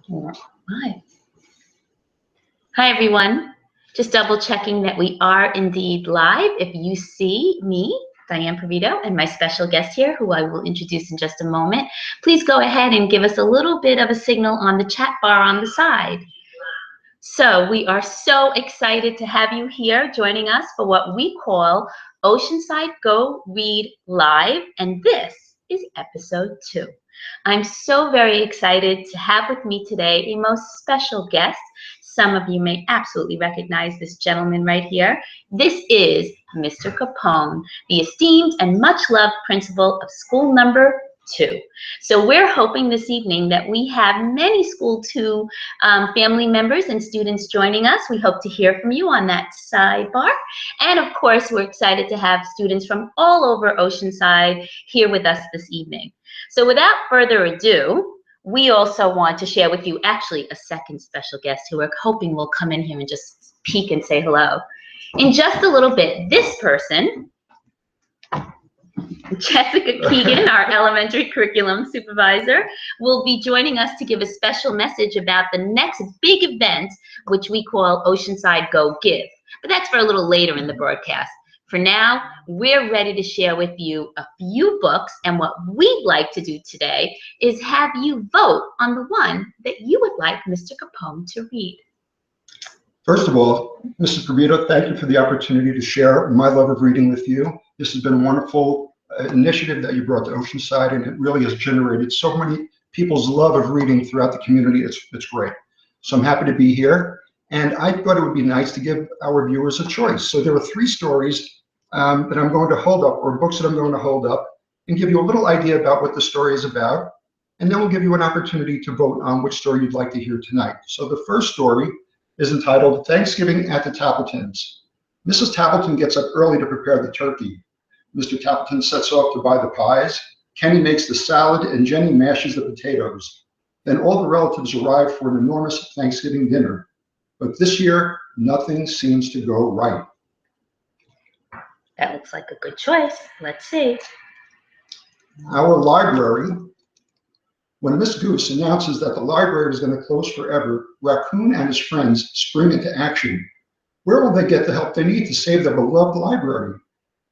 Hi. Hi, everyone. Just double checking that we are indeed live. If you see me, Diane Perito, and my special guest here, who I will introduce in just a moment, please go ahead and give us a little bit of a signal on the chat bar on the side. So we are so excited to have you here joining us for what we call Oceanside Go Read Live, and this is episode 2. I'm so very excited to have with me today a most special guest. Some of you may absolutely recognize this gentleman right here. This is Mr. Capone, the esteemed and much loved principal of school number 2. So we're hoping this evening that we have many school 2 family members and students joining us. We hope to hear from you on that sidebar. And of course, we're excited to have students from all over Oceanside here with us this evening. So without further ado, we also want to share with you actually a second special guest who we're hoping will come in here and just peek and say hello. In just a little bit, this person, Jessica Keegan, our elementary curriculum supervisor, will be joining us to give a special message about the next big event, which we call Oceanside Go Give. But that's for a little later in the broadcast. For now, we're ready to share with you a few books, and what we'd like to do today is have you vote on the one that you would like Mr. Capone to read. First of all, Mrs. Perito, thank you for the opportunity to share my love of reading with you. This has been a wonderful initiative that you brought to Oceanside, and it really has generated so many people's love of reading throughout the community. It's great. So I'm happy to be here, and I thought it would be nice to give our viewers a choice. So there are 3 stories that I'm going to hold up, or books that I'm going to hold up, and give you a little idea about what the story is about, and then we'll give you an opportunity to vote on which story you'd like to hear tonight. So the first story is entitled Thanksgiving at the Tappletons. Mrs. Tappleton gets up early to prepare the turkey. Mr. Tappleton sets off to buy the pies. Kenny makes the salad, and Jenny mashes the potatoes. Then all the relatives arrive for an enormous Thanksgiving dinner. But this year, nothing seems to go right. That looks like a good choice. Let's see. Our library. When Miss Goose announces that the library is going to close forever, Raccoon and his friends spring into action. Where will they get the help they need to save their beloved library?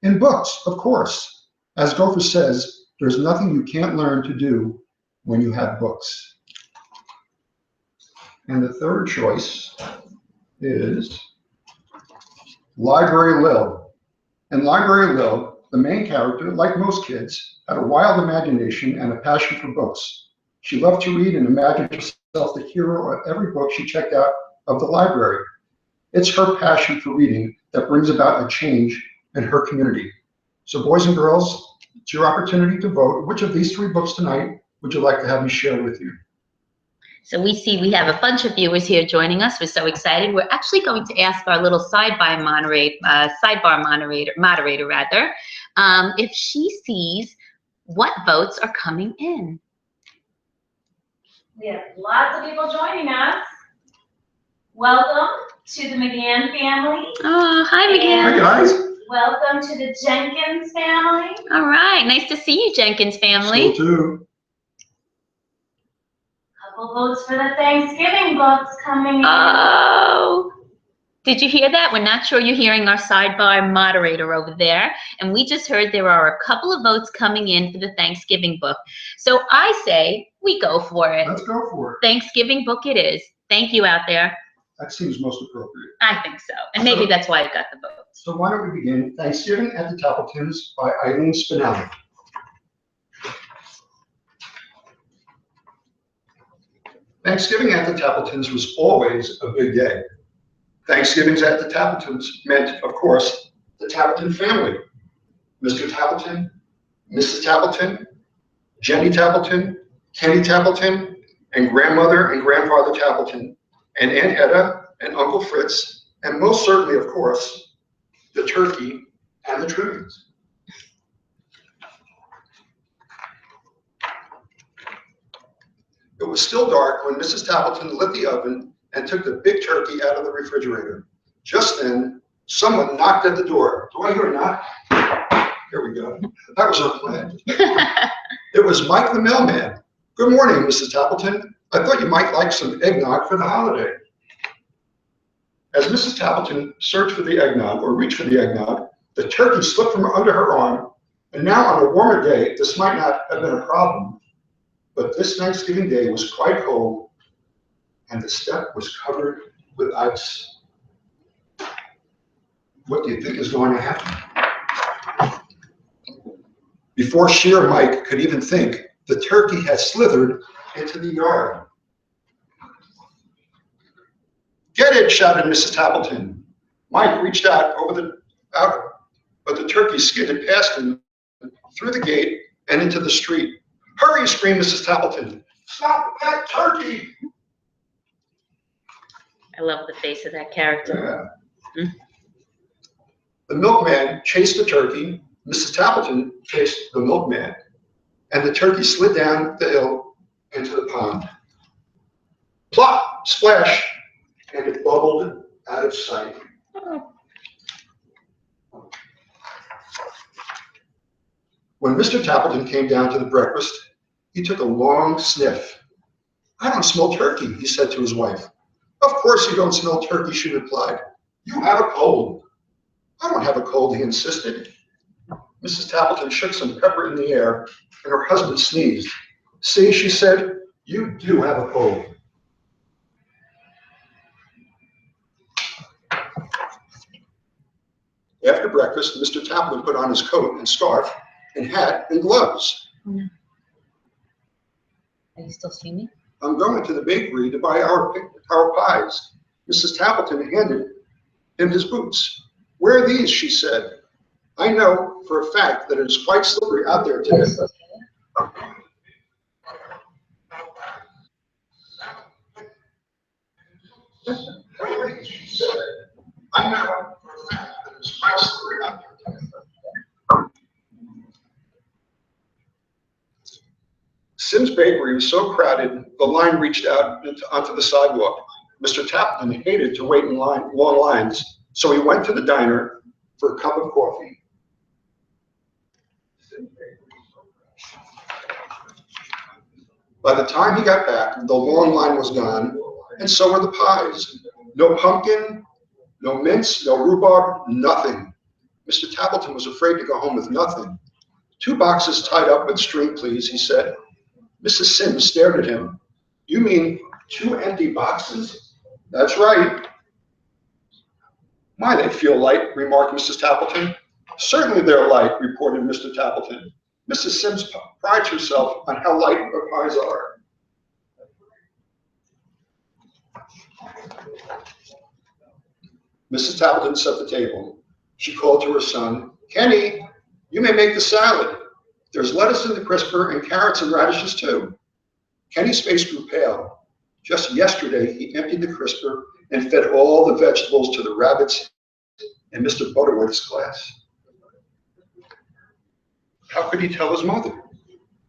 In books, of course. As Gopher says, there's nothing you can't learn to do when you have books. And the third choice is Library Lil. In Library Lil, the main character, like most kids, had a wild imagination and a passion for books. She loved to read and imagined herself the hero of every book she checked out of the library. It's her passion for reading that brings about a change in her community. So boys and girls, it's your opportunity to vote. Which of these 3 books tonight would you like to have me share with you? So we see we have a bunch of viewers here joining us. We're so excited. We're actually going to ask our little sidebar moderator, if she sees what votes are coming in. We have lots of people joining us. Welcome to the McGann family. Oh, hi, McGann. Hi, guys. Welcome to the Jenkins family. All right. Nice to see you, Jenkins family. School 2. Couple votes for the Thanksgiving books coming in. Oh. Did you hear that? We're not sure you're hearing our sidebar moderator over there. And we just heard there are a couple of votes coming in for the Thanksgiving book. So I say we go for it. Let's go for it. Thanksgiving book it is. Thank you out there. That seems most appropriate. I think so. And maybe that's why I got the vote. So why don't we begin Thanksgiving at the Tappletons by Eileen Spinelli. Thanksgiving at the Tappletons was always a big day. Thanksgivings at the Tappletons meant, of course, the Tappleton family. Mr. Tappleton, Mrs. Tappleton, Jenny Tappleton, Kenny Tappleton, and grandmother and grandfather Tappleton, and Aunt Hedda and Uncle Fritz, and most certainly, of course, the turkey and the trimmings. It was still dark when Mrs. Tappleton lit the oven and took the big turkey out of the refrigerator. Just then, someone knocked at the door. Do I hear a knock? Here we go. That was unplanned. It was Mike the mailman. Good morning, Mrs. Tappleton. I thought you might like some eggnog for the holiday. As Mrs. Tappleton searched for the eggnog, or reached for the eggnog, the turkey slipped from under her arm, and now on a warmer day, this might not have been a problem, but this Thanksgiving day was quite cold, and the step was covered with ice. What do you think is going to happen? Before she or Mike could even think, the turkey had slithered into the yard. "Get it," shouted Mrs. Tappleton. Mike reached out, but the turkey skidded past him, through the gate, and into the street. "Hurry," screamed Mrs. Tappleton. "Stop that turkey!" I love the face of that character. Yeah. The milkman chased the turkey, Mrs. Tappleton chased the milkman, and the turkey slid down the hill into the pond. Plop, splash, and it bubbled out of sight. When Mr. Tappleton came down to the breakfast, he took a long sniff. "I don't smell turkey," he said to his wife. "Of course you don't smell turkey," she replied. "You have a cold." "I don't have a cold," he insisted. Mrs. Tappleton shook some pepper in the air, and her husband sneezed. "See," she said, "you do have a cold." After breakfast, Mr. Tappleton put on his coat and scarf and hat and gloves. Are you still seeing me? "I'm going to the bakery to buy our pies." Mrs. Tappleton handed him his boots. "Where are these?" she said. "I know for a fact that it is quite slippery out there today." She said, "I know for a fact that it is quite slippery out there today." Sim's Bakery was so crowded, the line reached out onto the sidewalk. Mr. Tappleton hated to wait in long lines, so he went to the diner for a cup of coffee. By the time he got back, the long line was gone, and so were the pies. No pumpkin, no mince, no rhubarb, nothing. Mr. Tappleton was afraid to go home with nothing. "2 boxes tied up with string, please," he said. Mrs. Sims stared at him. "You mean 2 empty boxes?" "That's right." "My, they feel light," remarked Mrs. Tappleton. "Certainly they're light," reported Mr. Tappleton. "Mrs. Sims prides herself on how light her pies are." Mrs. Tappleton set the table. She called to her son, "Kenny, you may make the salad. There's lettuce in the crisper and carrots and radishes too." Kenny's face grew pale. Just yesterday, he emptied the crisper and fed all the vegetables to the rabbits in Mr. Butterworth's class. How could he tell his mother?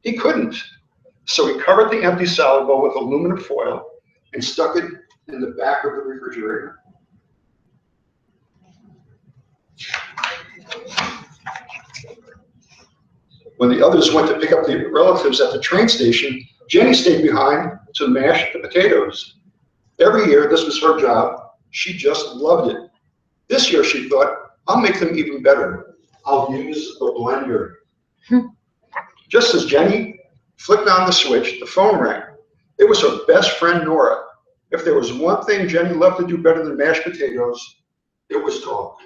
He couldn't. So he covered the empty salad bowl with aluminum foil and stuck it in the back of the refrigerator. When the others went to pick up the relatives at the train station, Jenny stayed behind to mash the potatoes. Every year, this was her job. She just loved it. This year, she thought, "I'll make them even better. I'll use the blender." Just as Jenny flicked on the switch, the phone rang. It was her best friend, Nora. If there was one thing Jenny loved to do better than mashed potatoes, it was talk.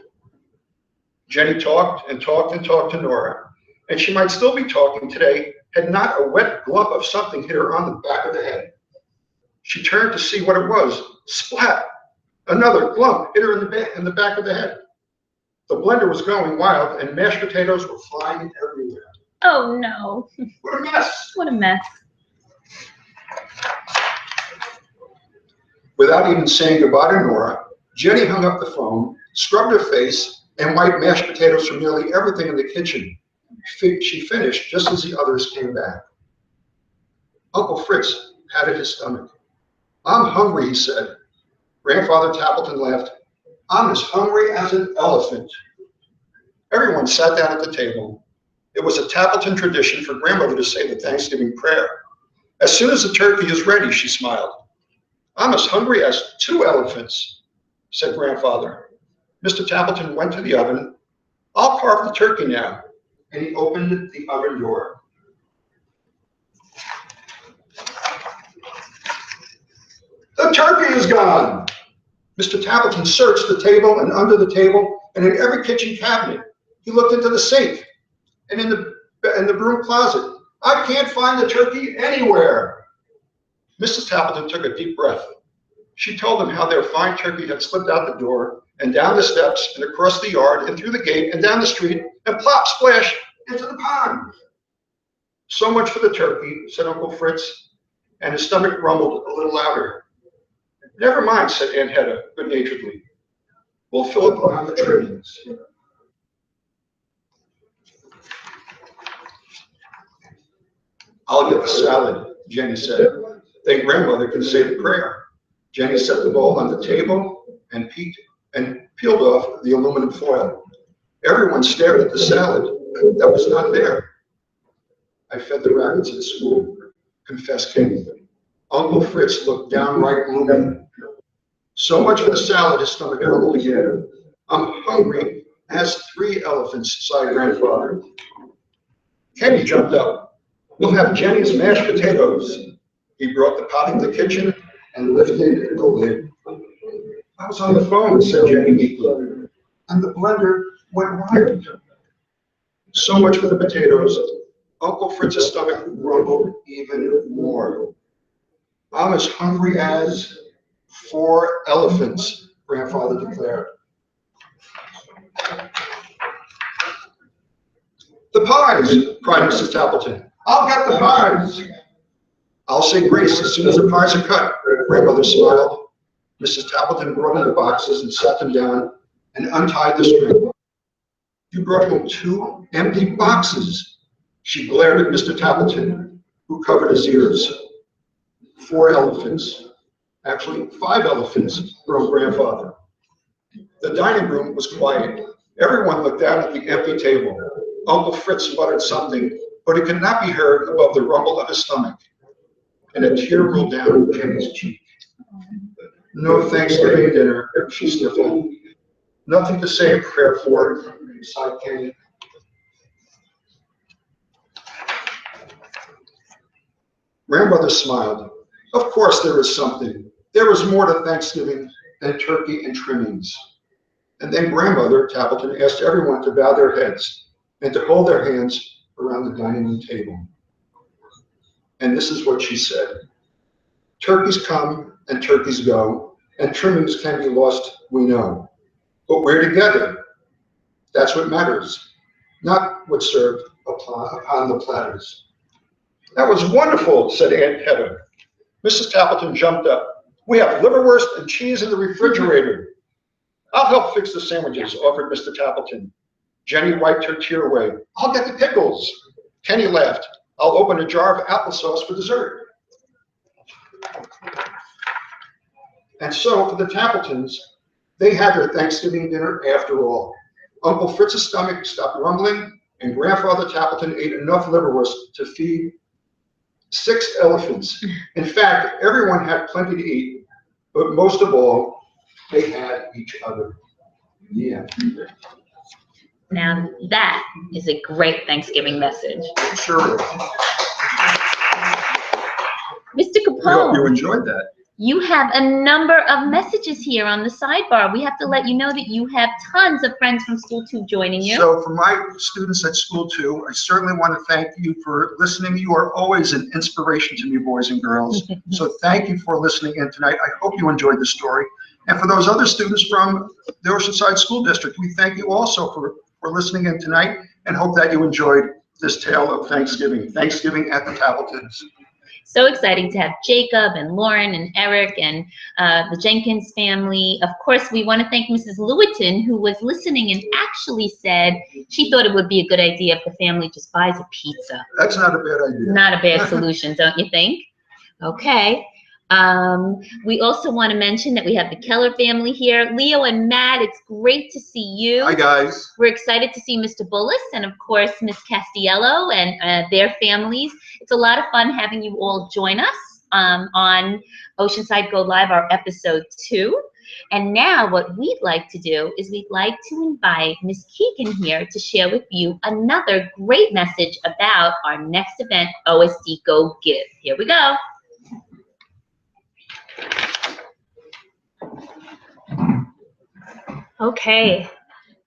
Jenny talked and talked and talked to Nora, and she might still be talking today had not a wet glove of something hit her on the back of the head. She turned to see what it was. Splat! Another glove hit her in the back of the head. The blender was going wild, and mashed potatoes were flying everywhere. Oh no. What a mess! What a mess. Without even saying goodbye to Nora, Jenny hung up the phone, scrubbed her face, and wiped mashed potatoes from nearly everything in the kitchen. She finished just as the others came back. Uncle Fritz patted his stomach. "I'm hungry," he said. Grandfather Tappleton laughed. "I'm as hungry as an elephant." Everyone sat down at the table. It was a Tappleton tradition for grandmother to say the Thanksgiving prayer. As soon as the turkey is ready, she smiled. I'm as hungry as 2 elephants, said Grandfather. Mr. Tappleton went to the oven. I'll carve the turkey now. And he opened the oven door. The turkey is gone. Mr. Tappleton searched the table and under the table and in every kitchen cabinet. He looked into the sink and in the broom closet. I can't find the turkey anywhere. Mrs. Tappleton took a deep breath. She told him how their fine turkey had slipped out the door and down the steps and across the yard and through the gate and down the street and plop splash into the pond. So much for the turkey, said Uncle Fritz, and his stomach rumbled a little louder. Never mind, said Aunt Hedda good-naturedly. We'll fill it behind the trimmings. I'll get the salad, Jenny said. Then Grandmother can say the prayer. Jenny set the bowl on the table and peeled off the aluminum foil. Everyone stared at the salad that was not there. I fed the rabbits at school, confessed Kenny. Uncle Fritz looked downright gloomy. So much for the salad, his stomach rumbled again. I'm hungry as 3 elephants, sighed Grandfather. Kenny jumped up. We'll have Jenny's mashed potatoes. He brought the pot into the kitchen and lifted the lid. I was on the phone, said Jenny meekly, and the blender went wild. So much for the potatoes. Uncle Fritz's stomach rumbled even more. I'm as hungry as 4 elephants, Grandfather declared. The pies, cried Mrs. Tappleton. I'll get the pies. I'll say grace as soon as the pies are cut, Grandmother smiled. Mrs. Tappleton brought in the boxes and set them down and untied the string. You brought home 2 empty boxes. She glared at Mr. Tappleton, who covered his ears. 4 elephants. Actually, 5 elephants, groaned Grandfather. The dining room was quiet. Everyone looked down at the empty table. Uncle Fritz muttered something, but it could not be heard above the rumble of his stomach. And a tear rolled down Kenny's cheek. No Thanksgiving dinner, she sniffled. Nothing to say a prayer for, sighed Kenny. Grandmother smiled. Of course there is something. There was more to Thanksgiving than turkey and trimmings. And then Grandmother Tappleton asked everyone to bow their heads and to hold their hands around the dining room table. And this is what she said. Turkeys come and turkeys go, and trimmings can be lost, we know. But we're together. That's what matters, not what's served upon the platters. That was wonderful, said Aunt Hedda. Mrs. Tappleton jumped up. We have liverwurst and cheese in the refrigerator. I'll help fix the sandwiches, offered Mr. Tappleton. Jenny wiped her tear away. I'll get the pickles. Kenny laughed. I'll open a jar of applesauce for dessert. And so for the Tappletons, they had their Thanksgiving dinner after all. Uncle Fritz's stomach stopped rumbling, and Grandfather Tappleton ate enough liverwurst to feed 6 elephants. In fact, everyone had plenty to eat, but most of all, they had each other. Yeah. Now that is a great Thanksgiving message. Sure. Mr. I hope Capone, you enjoyed that. you have a number of messages here on the sidebar. We have to let you know that you have tons of friends from school too joining you. So for my students at school too, I certainly want to thank you for listening. You are always an inspiration to me, boys and girls. So thank you for listening in tonight. I hope you enjoyed the story. And for those other students from the Oceanside School District, we thank you also for listening in tonight and hope that you enjoyed this tale of Thanksgiving at the Tappletons. So exciting to have Jacob and Lauren and Eric and the Jenkins family. Of course, we want to thank Mrs. Lewitton, who was listening and actually said she thought it would be a good idea if the family just buys a pizza. That's not a bad idea. Not a bad solution, don't you think? Okay. We also want to mention that we have the Keller family here. Leo and Matt, it's great to see you. Hi, guys. We're excited to see Mr. Bullis and, of course, Miss Castiello and their families. It's a lot of fun having you all join us on Oceanside Go Live, our episode 2. And now what we'd like to do is we'd like to invite Miss Keegan here to share with you another great message about our next event, OSD Go Give. Here we go. Okay.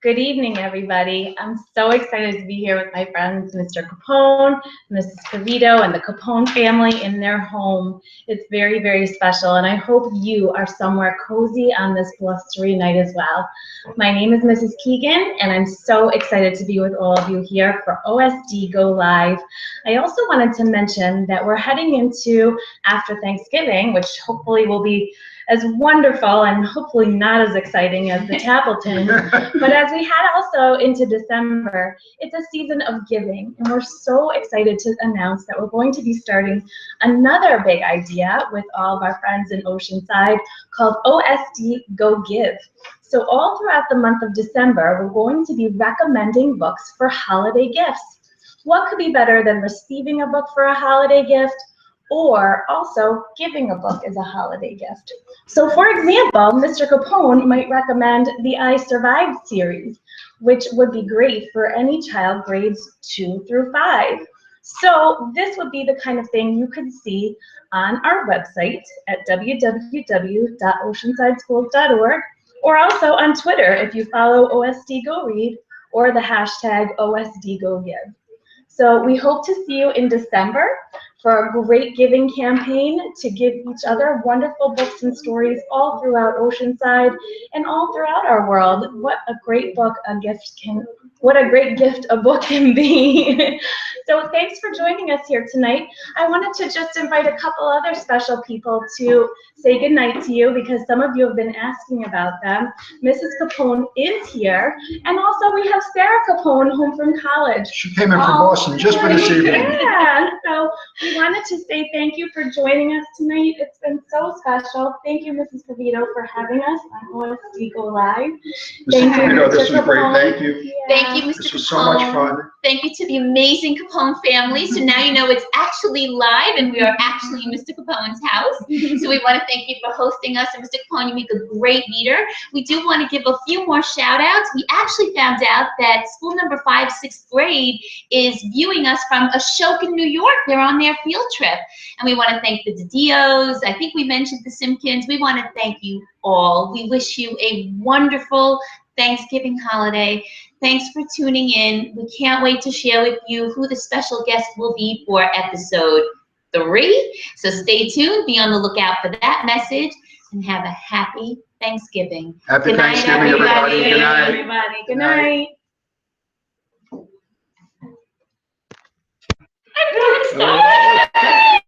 Good evening, everybody. I'm so excited to be here with my friends, Mr. Capone, Mrs. Pavito, and the Capone family in their home. It's very, very special, and I hope you are somewhere cozy on this blustery night as well. My name is Mrs. Keegan, and I'm so excited to be with all of you here for OSD Go Live. I also wanted to mention that we're heading into after Thanksgiving, which hopefully will be as wonderful and hopefully not as exciting as the Tappleton. But as we head also into December, it's a season of giving, and we're so excited to announce that we're going to be starting another big idea with all of our friends in Oceanside called OSD Go Give. So all throughout the month of December, we're going to be recommending books for holiday gifts. What could be better than receiving a book for a holiday gift, or also giving a book as a holiday gift? So for example, Mr. Capone might recommend the I Survived series, which would be great for any child grades 2 through 5. So this would be the kind of thing you could see on our website at www.oceansideschools.org, or also on Twitter if you follow OSD Go Read or the hashtag OSD Go Give. So we hope to see you in December for a great giving campaign to give each other wonderful books and stories all throughout Oceanside and all throughout our world. What a great book what a great gift a book can be. So thanks for joining us here tonight. I wanted to just invite a couple other special people to say goodnight to you because some of you have been asking about them. Mrs. Capone is here, and also we have Sarah Capone home from college. She came in from Boston just for this evening. Yeah, so we wanted to say thank you for joining us tonight. It's been so special. Thank you, Mrs. Pavito, for having us on OSD Go Live. Mrs. Pavito, this Mr. was great. Capone. Thank you. Yeah. Thank you, Mr. This was Capone. so much fun. Thank you to the amazing Capone family. So now you know it's actually live and we are actually in Mr. Capone's house. So we want to thank you for hosting us. And Mr. Capone, you make a great leader. We do want to give a few more shout outs. We actually found out that school number 5, 6th grade is viewing us from Ashoka, New York. They're on their field trip. And we want to thank the Didios. I think we mentioned the Simpkins. We want to thank you all. We wish you a wonderful Thanksgiving holiday. Thanks for tuning in. We can't wait to share with you who the special guest will be for episode 3. So stay tuned, be on the lookout for that message, and have a happy Thanksgiving. Happy Good night, Thanksgiving, everybody. Good night. Everybody. Good night. I'm